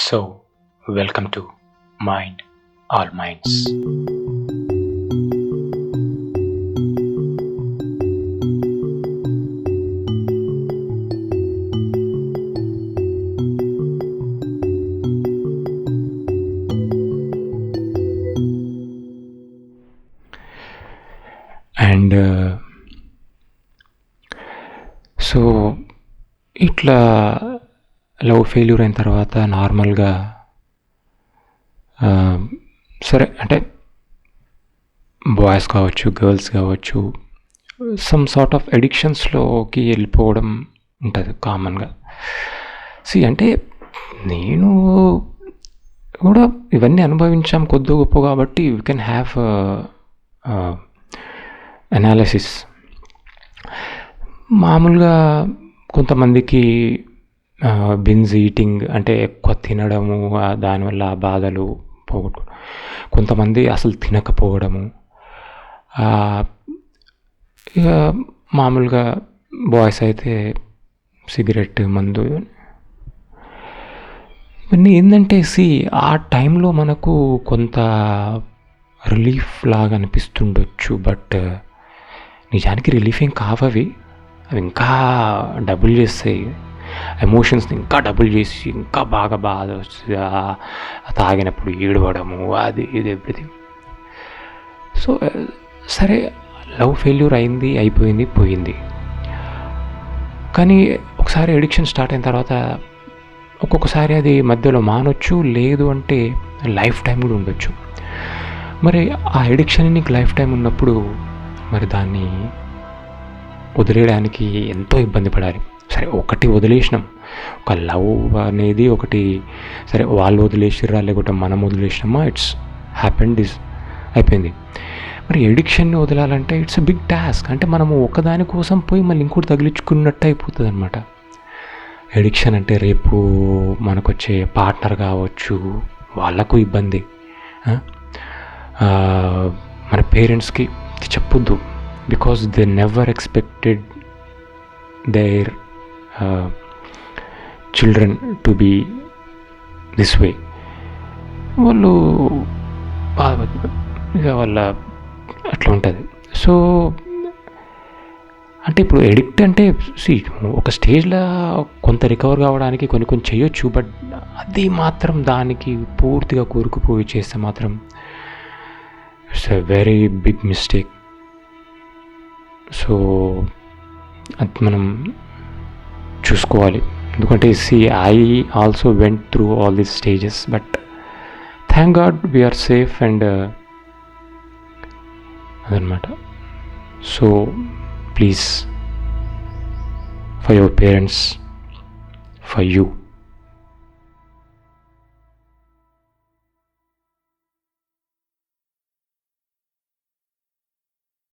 So, welcome to Mind All Minds. And so ఇట్లా love failure అయిన తర్వాత నార్మల్గా సరే అంటే బాయ్స్ కావచ్చు, గర్ల్స్ కావచ్చు, సమ్ సార్ట్ ఆఫ్ ఎడిక్షన్స్లోకి వెళ్ళిపోవడం ఉంటుంది కామన్గా. అంటే నేను కూడా ఇవన్నీ అనుభవించాం కొద్ది గొప్ప, కాబట్టి యూ కెన్ హ్యావ్ అనాలిసిస్. మామూలుగా కొంతమందికి బింజ్ ఈటింగ్ అంటే ఎక్కువ తినడము, దానివల్ల బాధలు పోగొట్టుకోవడం. కొంతమంది అసలు తినకపోవడము. ఇక మామూలుగా బాయ్స్ అయితే సిగరెట్, మందు. ఇవన్నీ ఏంటంటే ఆ టైంలో మనకు కొంత రిలీఫ్ లాగా అనిపిస్తుండొచ్చు, బట్ నిజానికి రిలీఫ్ ఏం కావవి. అవి ఇంకా డబుల్ చేస్తాయి ఎమోషన్స్ని, ఇంకా డబుల్ చేసి ఇంకా బాగా బాధ వస్తుంది. తాగినప్పుడు ఏడవడము, అది ఇది ఎవ్రీథింగ్. సో సరే, లవ్ ఫెయిల్యూర్ అయింది, అయిపోయింది, పోయింది. కానీ ఒకసారి ఎడిక్షన్ స్టార్ట్ అయిన తర్వాత ఒక్కొక్కసారి అది మధ్యలో మానొచ్చు, లేదు అంటే లైఫ్ టైం కూడా ఉండొచ్చు. మరి ఆ ఎడిక్షన్ నీకు లైఫ్ టైం ఉన్నప్పుడు మరి దాన్ని వదిలేయడానికి ఎంతో ఇబ్బంది పడాలి. సరే, ఒకటి వదిలేసినాం, ఒక లవ్ అనేది ఒకటి, సరే వాళ్ళు వదిలేసిర్రా లేకుంటే మనం వదిలేసినామా, ఇట్స్ హ్యాపెండ్, అయిపోయింది. మరి ఎడిక్షన్ని వదలాలంటే ఇట్స్ ఎ బిగ్ టాస్క్. అంటే మనము ఒకదాని కోసం పోయి మళ్ళీ ఇంకోటి తగిలించుకున్నట్టు అయిపోతుంది అనమాట. ఎడిక్షన్ అంటే రేపు మనకు వచ్చే పార్ట్నర్ కావచ్చు, వాళ్ళకు ఇబ్బంది. మన పేరెంట్స్కి చెప్పొద్దు, because they never expected their children to be this way. వాళ్ళు ఇక వాళ్ళ అట్లా ఉంటుంది. సో అంటే ఇప్పుడు ఎడిక్ట్ అంటే ఒక స్టేజ్లో కొంత రికవర్ కావడానికి కొన్ని చేయొచ్చు, బట్ అది మాత్రం దానికి పూర్తిగా కూరుకుపోయి చేస్తే మాత్రం it's a very big mistake. So అది మనం చూసుకోవాలి. ఎందుకంటే I also went through all these stages, but thank god we are safe and అదనమాట. So please, for your parents, for you,